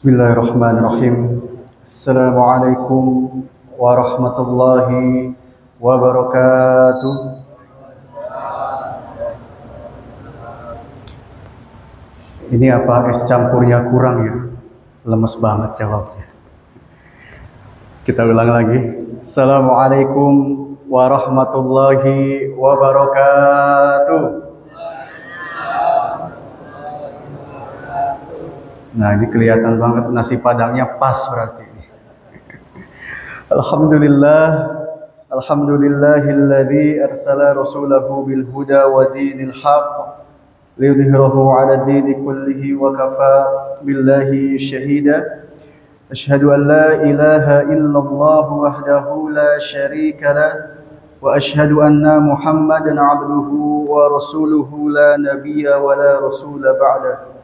Bismillahirrahmanirrahim. Assalamualaikum warahmatullahi wabarakatuh. Ini apa es campurnya kurang ya? Lemes banget jawabnya. Kita ulang lagi. Assalamualaikum warahmatullahi wabarakatuh. Nah, ini kelihatan banget nasi padangnya pas berarti. Alhamdulillahilladzi arsala rasulahu bil huda wa dinil haqq liyudhhirahu 'ala ad-dini kullihi wa kafa billahi shahida. Asyhadu an la ilaha illallah wahdahu la syarika lah wa asyhadu anna Muhammadan 'abduhu wa rasuluhu la nabiyya wa la rasula ba'dahu.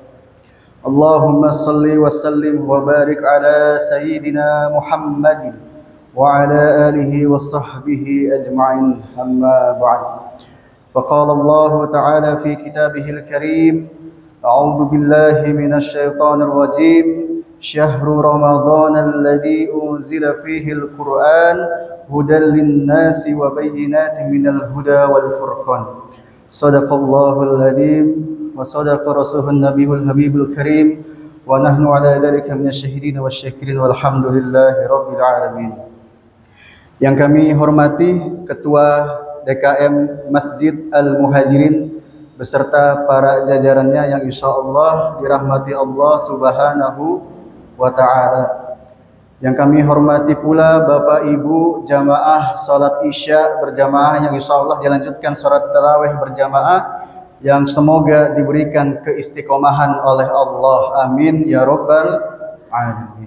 Allahumma salli wa sallim wa barik ala sayyidina Muhammadin wa ala alihi wa sahbihi ajma'in, amma ba'd. Faqala Allah ta'ala fi kitabihil karim, a'udhu billahi minasy syaithanir rajim, syahru ramadhan alladhi unzila fihi al-Qur'an hudan lin-nasi wa bayyinatin minal huda wal furqan. Sadaqallahul adzim wa sadaqa rasuluhun nabiyul habibul karim wa nahnu ala dzalika minasyahidin wasyakirin walhamdulillahi rabbil alamin. Yang kami hormati Ketua DKM Masjid Al-Muhajirin beserta para jajarannya yang insyaallah dirahmati Allah Subhanahu wa taala. Yang kami hormati pula Bapak Ibu jamaah salat Isya berjamaah yang insyaallah dilanjutkan salat tarawih berjamaah yang semoga diberikan keistiqomahan oleh Allah. Amin ya rabbal alamin.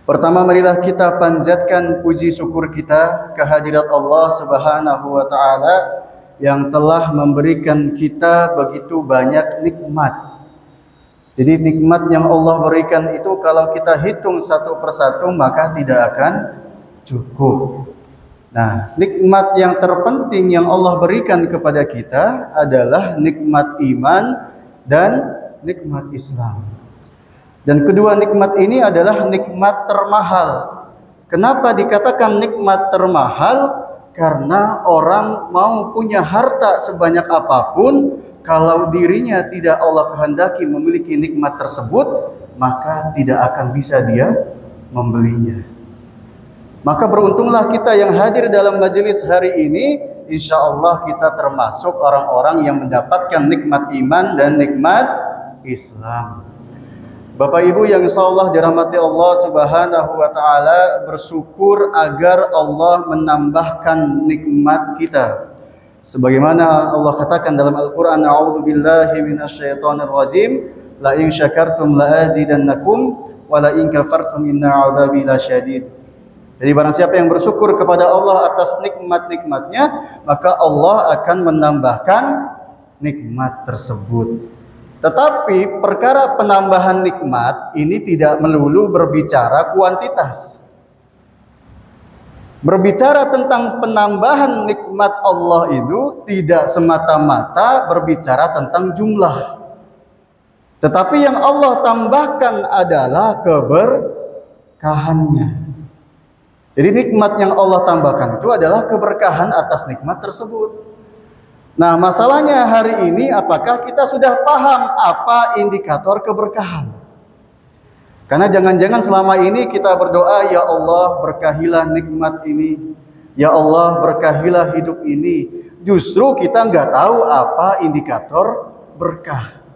Pertama, marilah kita panjatkan puji syukur kita kehadirat Allah Subhanahu wa taala yang telah memberikan kita begitu banyak nikmat. Jadi nikmat yang Allah berikan itu kalau kita hitung satu persatu maka tidak akan cukup. Nah, nikmat yang terpenting yang Allah berikan kepada kita adalah nikmat iman dan nikmat Islam. Dan kedua nikmat ini adalah nikmat termahal. Kenapa dikatakan nikmat termahal? Karena orang mau punya harta sebanyak apapun, kalau dirinya tidak Allah kehendaki memiliki nikmat tersebut, maka tidak akan bisa dia membelinya. Maka beruntunglah kita yang hadir dalam majelis hari ini. Insya Allah kita termasuk orang-orang yang mendapatkan nikmat iman dan nikmat Islam. Bapak Ibu yang insya Allah dirahmati Allah Subhanahu wa ta'ala, bersyukur agar Allah menambahkan nikmat kita. Sebagaimana Allah katakan dalam Al-Quran, a'udhu billahi minasyaitonir rajim, la in syakartum la azidannakum wa la in kafartum inna 'adzabi lasyadid. Jadi barang siapa yang bersyukur kepada Allah atas nikmat-nikmatnya, maka Allah akan menambahkan nikmat tersebut. Tetapi perkara penambahan nikmat ini tidak melulu berbicara kuantitas. Berbicara tentang penambahan nikmat Allah itu tidak semata-mata berbicara tentang jumlah. Tetapi yang Allah tambahkan adalah keberkahannya. Jadi nikmat yang Allah tambahkan itu adalah keberkahan atas nikmat tersebut. Nah, masalahnya hari ini apakah kita sudah paham apa indikator keberkahan? Karena jangan-jangan selama ini kita berdoa, ya Allah berkahilah nikmat ini, ya Allah berkahilah hidup ini. Justru kita nggak tahu apa indikator berkah.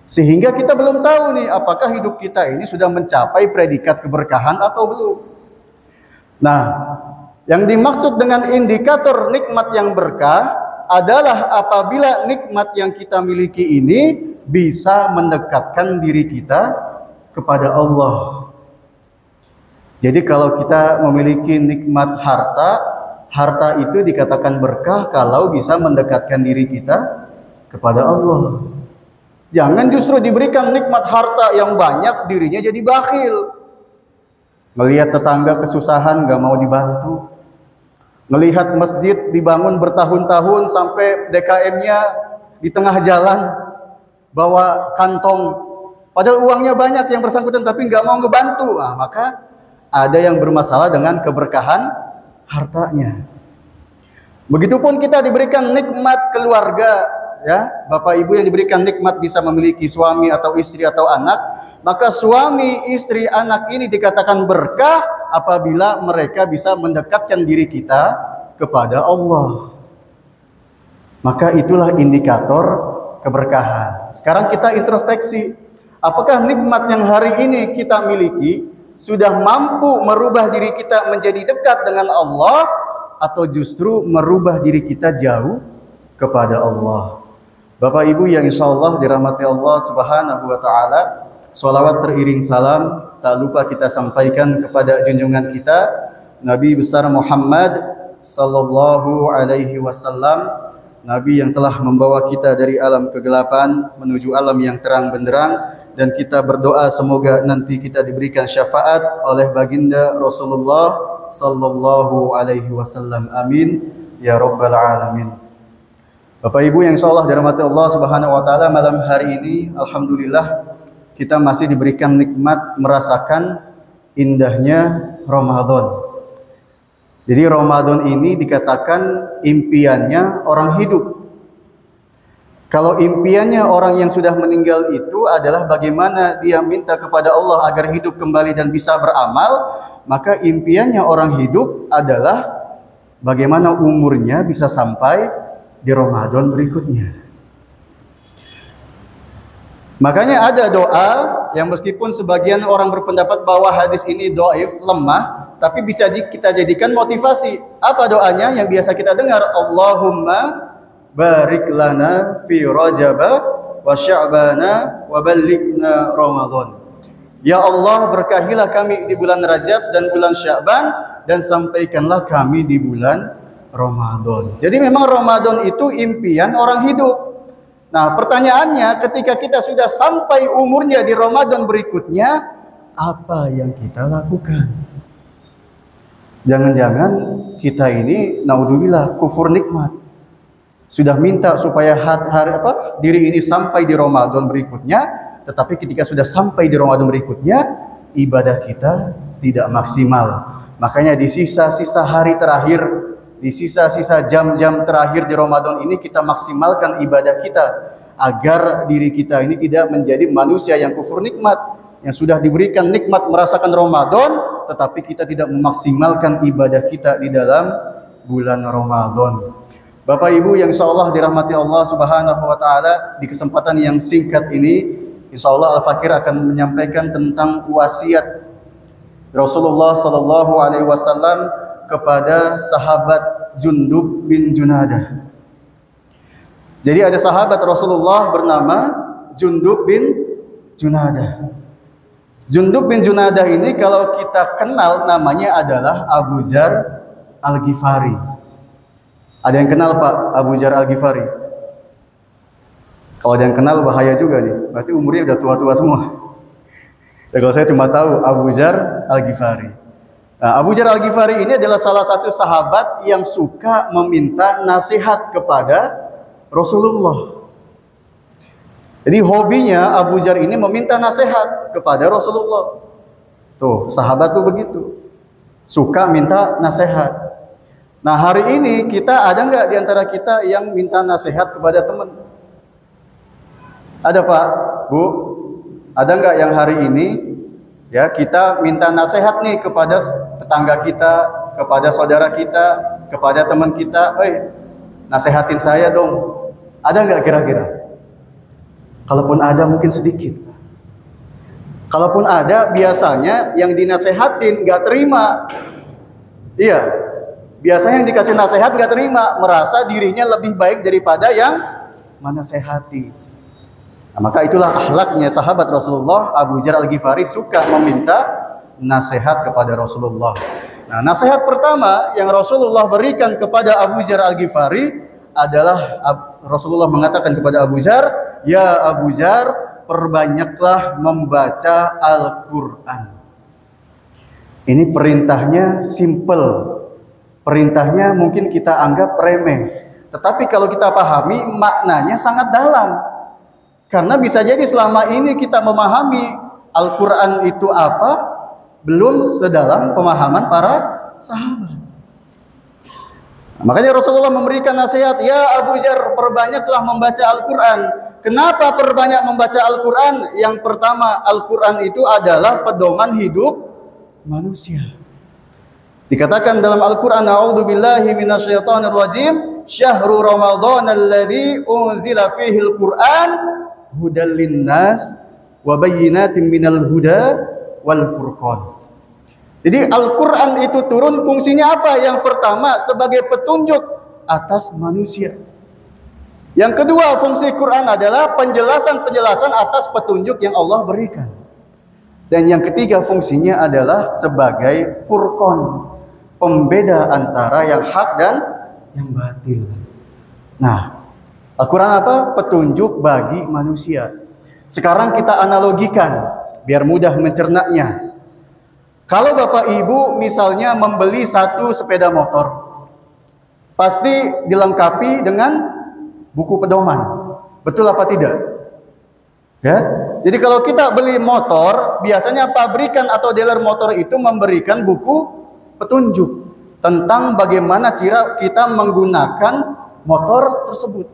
Sehingga kita belum tahu nih apakah hidup kita ini sudah mencapai predikat keberkahan atau belum. Nah, yang dimaksud dengan indikator nikmat yang berkah adalah apabila nikmat yang kita miliki ini bisa mendekatkan diri kita kepada Allah. Jadi kalau kita memiliki nikmat harta, harta itu dikatakan berkah kalau bisa mendekatkan diri kita kepada Allah. Jangan justru diberikan nikmat harta yang banyak, dirinya jadi bakhil. Melihat tetangga kesusahan gak mau dibantu. Melihat masjid dibangun bertahun-tahun sampai DKM-nya di tengah jalan bawa kantong Padahal uangnya banyak yang bersangkutan tapi nggak mau ngebantu. Nah, maka ada yang bermasalah dengan keberkahan hartanya. Begitupun kita diberikan nikmat keluarga, ya, Bapak Ibu yang diberikan nikmat bisa memiliki suami atau istri atau anak, maka suami, istri, anak ini dikatakan berkah apabila mereka bisa mendekatkan diri kita kepada Allah. Maka itulah indikator keberkahan. Sekarang kita introspeksi, apakah nikmat yang hari ini kita miliki sudah mampu merubah diri kita menjadi dekat dengan Allah, atau justru merubah diri kita jauh kepada Allah? Bapak Ibu yang insya Allah dirahmati Allah Subhanahu wa Ta'ala, sholawat teriring salam tak lupa kita sampaikan kepada junjungan kita Nabi besar Muhammad sallallahu alaihi wasallam, Nabi yang telah membawa kita dari alam kegelapan menuju alam yang terang benderang, dan kita berdoa semoga nanti kita diberikan syafaat oleh baginda Rasulullah sallallahu alaihi wasallam. Amin ya rabbal alamin. Bapak Ibu yang insyaallah dirahmati Allah Subhanahu wa taala, malam hari ini alhamdulillah kita masih diberikan nikmat merasakan indahnya Ramadan. Jadi Ramadan ini dikatakan impiannya orang hidup. Kalau impiannya orang yang sudah meninggal itu adalah bagaimana dia minta kepada Allah agar hidup kembali dan bisa beramal, maka impiannya orang hidup adalah bagaimana umurnya bisa sampai di Ramadan berikutnya. Makanya ada doa yang meskipun sebagian orang berpendapat bahwa hadis ini dhaif, lemah, tapi bisa kita jadikan motivasi. Apa doanya yang biasa kita dengar? Allahumma barik lana fi Rajaba wa Sya'bana wa ballighna Ramadan. Ya Allah, berkahilah kami di bulan Rajab dan bulan Sya'ban, dan sampaikanlah kami di bulan Ramadan. Jadi memang Ramadan itu impian orang hidup. Nah, pertanyaannya ketika kita sudah sampai umurnya di Ramadan berikutnya, apa yang kita lakukan? Jangan-jangan kita ini naudzubillah kufur nikmat. Sudah minta supaya diri ini sampai di Ramadan berikutnya, tetapi ketika sudah sampai di Ramadan berikutnya, ibadah kita tidak maksimal. Makanya di sisa-sisa hari terakhir, di sisa-sisa jam-jam terakhir di Ramadan ini kita maksimalkan ibadah kita agar diri kita ini tidak menjadi manusia yang kufur nikmat, yang sudah diberikan nikmat merasakan Ramadan tetapi kita tidak memaksimalkan ibadah kita di dalam bulan Ramadan. Bapak Ibu yang insyaallah dirahmati Allah Subhanahu wa taala, di kesempatan yang singkat ini insyaallah Al-Fakir akan menyampaikan tentang wasiat Rasulullah sallallahu alaihi wasallam kepada sahabat Jundub bin Junadah. Jadi ada sahabat Rasulullah bernama Jundub bin Junadah. Jundub bin Junadah ini kalau kita kenal namanya adalah Abu Dzar Al-Ghifari. Ada yang kenal Pak Abu Dzar Al-Ghifari? Kalau ada yang kenal bahaya juga nih. Berarti umurnya udah tua-tua semua. Ya, kalau saya cuma tahu Abu Dzar Al-Ghifari. Nah, Abu Dzar Al-Ghifari ini adalah salah satu sahabat yang suka meminta nasihat kepada Rasulullah. Jadi hobinya Abu Dzar ini meminta nasihat kepada Rasulullah. Tuh, sahabat tuh begitu. Suka minta nasihat. Nah, hari ini kita ada nggak di antara kita yang minta nasihat kepada teman? Ada Pak, Bu? Ada nggak yang hari ini ya kita minta nasihat nih kepada tetangga kita, kepada saudara kita, kepada teman kita, nasihatin saya dong. Ada nggak kira-kira? Kalaupun ada mungkin sedikit. Kalaupun ada biasanya yang dinasehatin nggak terima. Iya. Biasanya yang dikasih nasihat nggak terima, merasa dirinya lebih baik daripada yang menasehati. Nah, maka itulah akhlaknya sahabat Rasulullah. Abu Dzar Al-Ghifari suka meminta nasihat kepada Rasulullah. Nah, nasihat pertama yang Rasulullah berikan kepada Abu Dzar Al-Ghifari adalah Rasulullah mengatakan kepada Abu Dzar, "Ya Abu Dzar, perbanyaklah membaca Al-Quran." Ini perintahnya simple. Perintahnya mungkin kita anggap remeh, tetapi kalau kita pahami maknanya sangat dalam. Karena bisa jadi selama ini kita memahami Al-Quran itu apa, belum sedalam pemahaman para sahabat. Makanya Rasulullah memberikan nasihat, ya Abu Dzar, perbanyaklah membaca Al-Quran. Kenapa perbanyak membaca Al-Quran? Yang pertama, Al-Quran itu adalah pedoman hidup manusia. Dikatakan dalam Al-Quran, a'udzubillahi minasyaitonir rajim, syahrul ramadhan alladzi unzila fihi al-Quran hudal linnas wa bayyinatin minal huda wal furqan. Jadi Al-Quran itu turun fungsinya apa? Yang pertama, sebagai petunjuk atas manusia. Yang kedua, fungsi Quran adalah penjelasan-penjelasan atas petunjuk yang Allah berikan. Dan yang ketiga, fungsinya adalah sebagai furqan, pembeda antara yang hak dan yang batil. Nah, Al-Quran apa? Petunjuk bagi manusia. Sekarang kita analogikan biar mudah mencernanya. Kalau Bapak Ibu misalnya membeli satu sepeda motor, pasti dilengkapi dengan buku pedoman. Betul apa tidak? Ya. Jadi kalau kita beli motor, biasanya pabrikan atau dealer motor itu memberikan buku petunjuk tentang bagaimana cara kita menggunakan motor tersebut.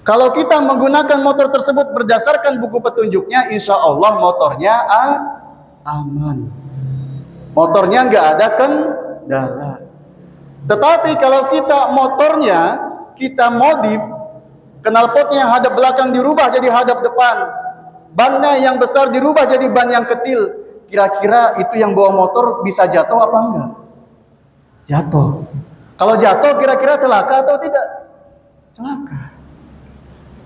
Kalau kita menggunakan motor tersebut berdasarkan buku petunjuknya, insya Allah motornya aman. Motornya nggak ada kendala. Tetapi kalau kita motornya kita modif, knalpotnya yang hadap belakang dirubah jadi hadap depan, bannya yang besar dirubah jadi ban yang kecil, kira-kira itu yang bawa motor bisa jatuh apa enggak? Jatuh. Kalau jatuh kira-kira celaka atau tidak? Celaka.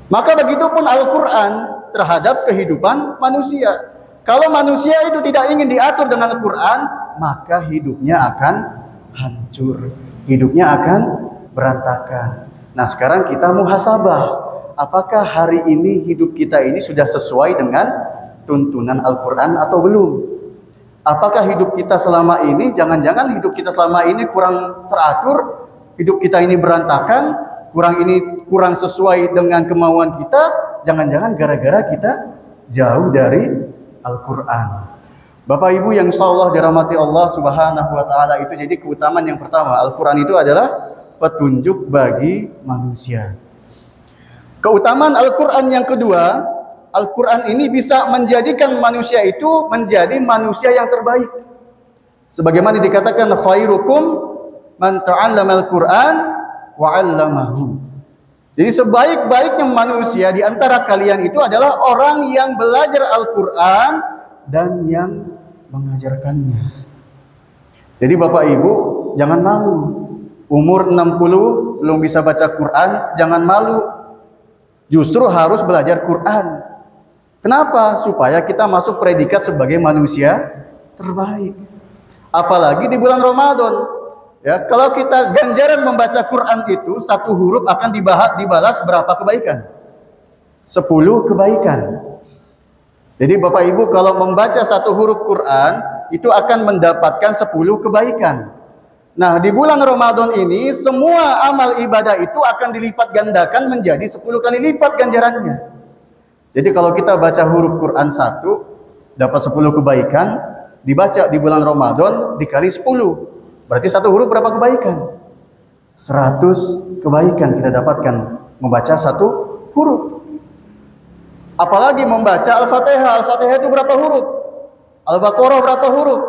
Maka begitupun Al-Quran terhadap kehidupan manusia. Kalau manusia itu tidak ingin diatur dengan Al-Quran, maka hidupnya akan hancur, hidupnya akan berantakan. Nah, sekarang kita muhasabah. Apakah hari ini hidup kita ini sudah sesuai dengan tuntunan Al-Quran atau belum? Apakah hidup kita selama ini, jangan-jangan hidup kita selama ini kurang teratur, hidup kita ini berantakan, kurang sesuai dengan kemauan kita, jangan-jangan gara-gara kita jauh dari Al-Quran. Bapak Ibu yang insyaallah dirahmati Allah Subhanahu wa taala, itu jadi keutamaan yang pertama, Al-Quran itu adalah petunjuk bagi manusia. Keutamaan Al-Quran yang kedua, Al-Quran ini bisa menjadikan manusia itu menjadi manusia yang terbaik. Sebagaimana dikatakan, khairukum man ta'allama al-Quran wa 'allamahu. Jadi sebaik-baiknya manusia di antara kalian itu adalah orang yang belajar Al-Quran dan yang mengajarkannya. Jadi Bapak Ibu jangan malu. Umur 60 belum bisa baca Quran, jangan malu. Justru harus belajar Quran. Kenapa? Supaya kita masuk predikat sebagai manusia terbaik. Apalagi di bulan Ramadan. Ya, kalau kita ganjaran membaca Quran itu, satu huruf akan dibalas berapa kebaikan? 10 kebaikan. Jadi Bapak Ibu kalau membaca satu huruf Quran, itu akan mendapatkan 10 kebaikan. Nah, di bulan Ramadan ini semua amal ibadah itu akan dilipat gandakan menjadi 10 kali lipat ganjarannya. Jadi kalau kita baca huruf Quran 1 dapat 10 kebaikan, dibaca di bulan Ramadan dikali 10. Berarti satu huruf berapa kebaikan? 100 kebaikan kita dapatkan membaca satu huruf. Apalagi membaca Al-Fatihah. Al-Fatihah itu berapa huruf? Al-Baqarah berapa huruf?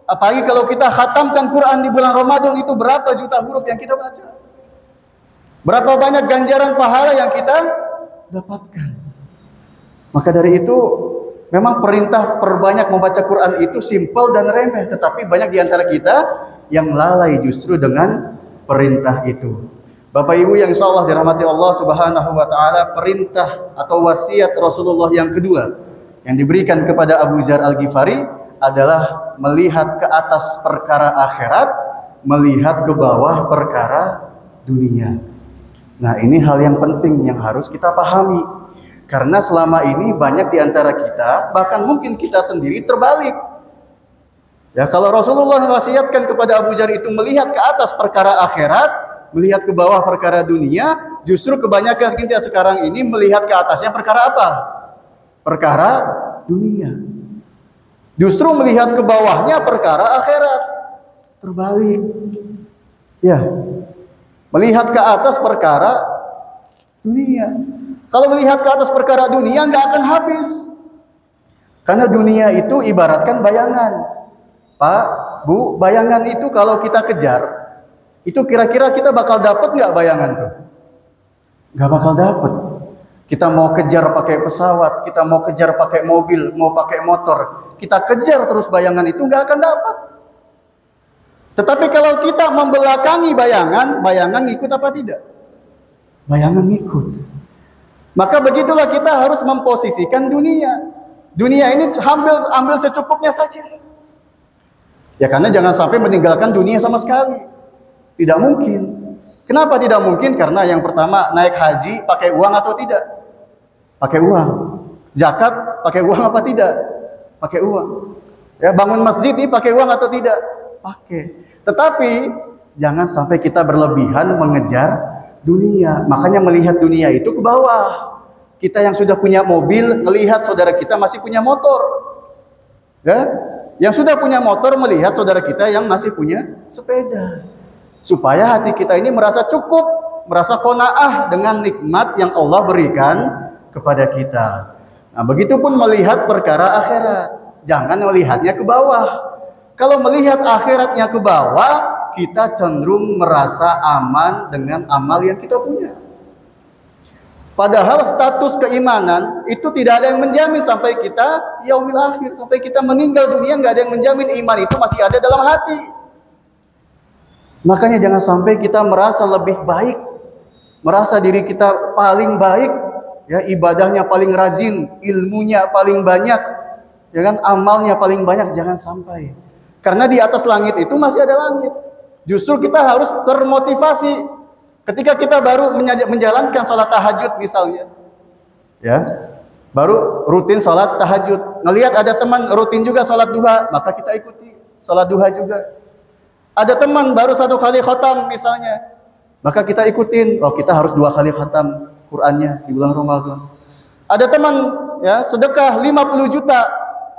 Apalagi kalau kita khatamkan Quran di bulan Ramadan, itu berapa juta huruf yang kita baca? Berapa banyak ganjaran pahala yang kita dapatkan? Maka dari itu, memang perintah perbanyak membaca Quran itu simpel dan remeh, tetapi banyak di antara kita yang lalai justru dengan perintah itu. Bapak Ibu yang insyaallah dirahmati Allah Subhanahu wa taala, perintah atau wasiat Rasulullah yang kedua yang diberikan kepada Abu Dzar Al-Ghifari adalah melihat ke atas perkara akhirat, melihat ke bawah perkara dunia. Nah, ini hal yang penting yang harus kita pahami. Karena selama ini banyak di antara kita, bahkan mungkin kita sendiri terbalik. Ya, kalau Rasulullah mewasiatkan kepada Abu Dzar itu melihat ke atas perkara akhirat, melihat ke bawah perkara dunia, justru kebanyakan kita sekarang ini melihat ke atasnya perkara apa? Perkara dunia. Justru melihat ke bawahnya perkara akhirat. Terbalik. Ya. Melihat ke atas perkara dunia. Kalau melihat ke atas perkara dunia nggak akan habis. Karena dunia itu ibaratkan bayangan. Pak, Bu, bayangan itu kalau kita kejar, itu kira-kira kita bakal dapat nggak bayangan tuh? Nggak bakal dapat. Kita mau kejar pakai pesawat, kita mau kejar pakai mobil, mau pakai motor, kita kejar terus bayangan itu nggak akan dapat. Tetapi kalau kita membelakangi bayangan, bayangan ngikut apa tidak? Bayangan ngikut. Maka begitulah kita harus memposisikan dunia. Dunia ini ambil secukupnya saja. Ya karena jangan sampai meninggalkan dunia sama sekali. Tidak mungkin. Kenapa tidak mungkin? Karena yang pertama, naik haji pakai uang atau tidak? Pakai uang. Zakat pakai uang apa tidak? Pakai uang. Ya, bangun masjid ini pakai uang atau tidak? Pakai. Tetapi jangan sampai kita berlebihan mengejar dunia. Makanya melihat dunia itu ke bawah. Kita yang sudah punya mobil melihat saudara kita masih punya motor. Ya? Yang sudah punya motor melihat saudara kita yang masih punya sepeda. Supaya hati kita ini merasa cukup, merasa qanaah dengan nikmat yang Allah berikan kepada kita. Nah, begitupun melihat perkara akhirat. Jangan melihatnya ke bawah. Kalau melihat akhiratnya ke bawah, kita cenderung merasa aman dengan amal yang kita punya. Padahal status keimanan itu tidak ada yang menjamin sampai kita yaumil akhir, sampai kita meninggal dunia nggak ada yang menjamin iman itu masih ada dalam hati. Makanya jangan sampai kita merasa lebih baik, merasa diri kita paling baik, ya ibadahnya paling rajin, ilmunya paling banyak, ya kan amalnya paling banyak, jangan sampai. Karena di atas langit itu masih ada langit. Justru kita harus termotivasi. Ketika kita baru menjalankan sholat tahajud misalnya, ya, baru rutin sholat tahajud, ngelihat ada teman rutin juga sholat duha, maka kita ikuti sholat duha juga. Ada teman baru 1 kali khatam misalnya, maka kita ikutin, oh kita harus 2 kali khatam Qur'annya di bulan Ramadan. Ada teman ya sedekah 50 juta,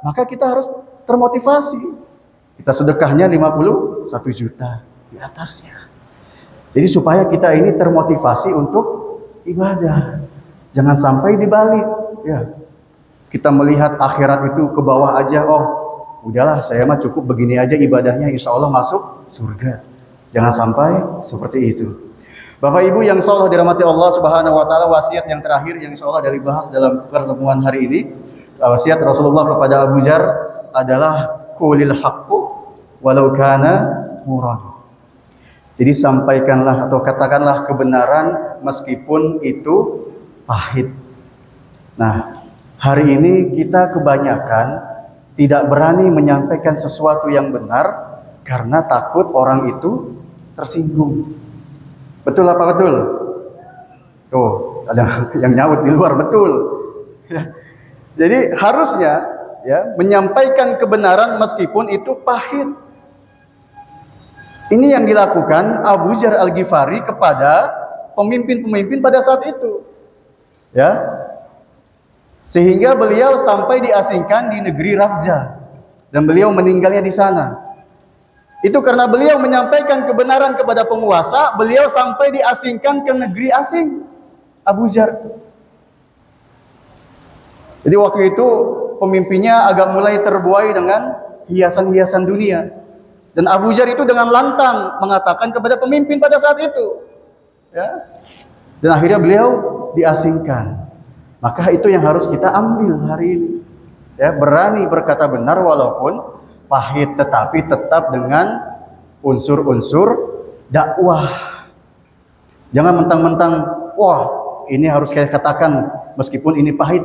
maka kita harus termotivasi. Kita sedekahnya 51 juta di atasnya. Jadi supaya kita ini termotivasi untuk ibadah. Jangan sampai dibalik. Ya. Kita melihat akhirat itu ke bawah aja. Oh, udahlah saya mah cukup begini aja ibadahnya. Insya Allah masuk surga. Jangan sampai seperti itu. Bapak Ibu yang insya Allah dirahmati Allah Subhanahu Wa Taala, wasiat yang terakhir yang insya Allah dibahas dalam pertemuan hari ini. Wasiat Rasulullah kepada Abu Dzar adalah qulil haqqu walau kana murran. Jadi sampaikanlah atau katakanlah kebenaran meskipun itu pahit. Nah, hari ini kita kebanyakan tidak berani menyampaikan sesuatu yang benar karena takut orang itu tersinggung. Betul apa betul? Tuh, ada yang nyaut di luar, betul. Jadi harusnya ya menyampaikan kebenaran meskipun itu pahit. Ini yang dilakukan Abu Dzar Al-Ghifari kepada pemimpin-pemimpin pada saat itu. Ya. Sehingga beliau sampai diasingkan di negeri Rafzah dan beliau meninggalnya di sana. Itu karena beliau menyampaikan kebenaran kepada penguasa, beliau sampai diasingkan ke negeri asing. Abu Dzar. Jadi waktu itu pemimpinnya agak mulai terbuai dengan hiasan-hiasan dunia. Dan Abu Dzar itu dengan lantang mengatakan kepada pemimpin pada saat itu, ya. Dan akhirnya beliau diasingkan. Maka itu yang harus kita ambil hari ini, ya, berani berkata benar walaupun pahit, tetapi tetap dengan unsur-unsur dakwah. Jangan mentang-mentang, wah ini harus saya katakan meskipun ini pahit.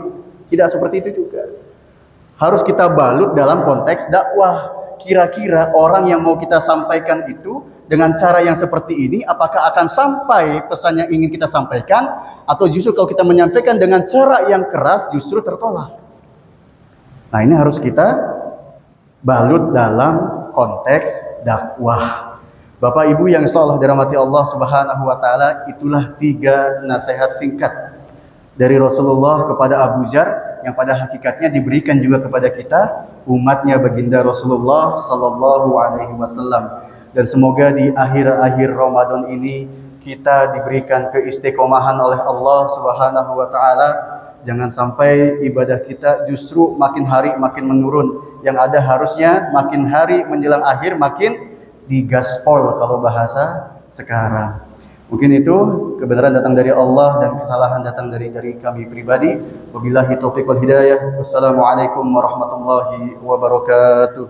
Tidak seperti itu juga. Harus kita balut dalam konteks dakwah. Kira-kira orang yang mau kita sampaikan itu dengan cara yang seperti ini, apakah akan sampai pesan yang ingin kita sampaikan, atau justru kalau kita menyampaikan dengan cara yang keras justru tertolak. Nah ini harus kita balut dalam konteks dakwah. Bapak Ibu yang insyaallah dirahmati Allah Subhanahu wa taala, itulah 3 nasihat singkat dari Rasulullah kepada Abu Dzar yang pada hakikatnya diberikan juga kepada kita umatnya baginda Rasulullah sallallahu alaihi wasallam. Dan semoga di akhir-akhir Ramadan ini kita diberikan keistiqomahan oleh Allah Subhanahu wa taala. Jangan sampai ibadah kita justru makin hari makin menurun. Yang ada harusnya makin hari menjelang akhir makin digaspol kalau bahasa sekarang. Mungkin itu kebenaran datang dari Allah dan kesalahan datang dari kami pribadi. Wabillahi taufiq wal hidayah. Wassalamualaikum warahmatullahi wabarakatuh.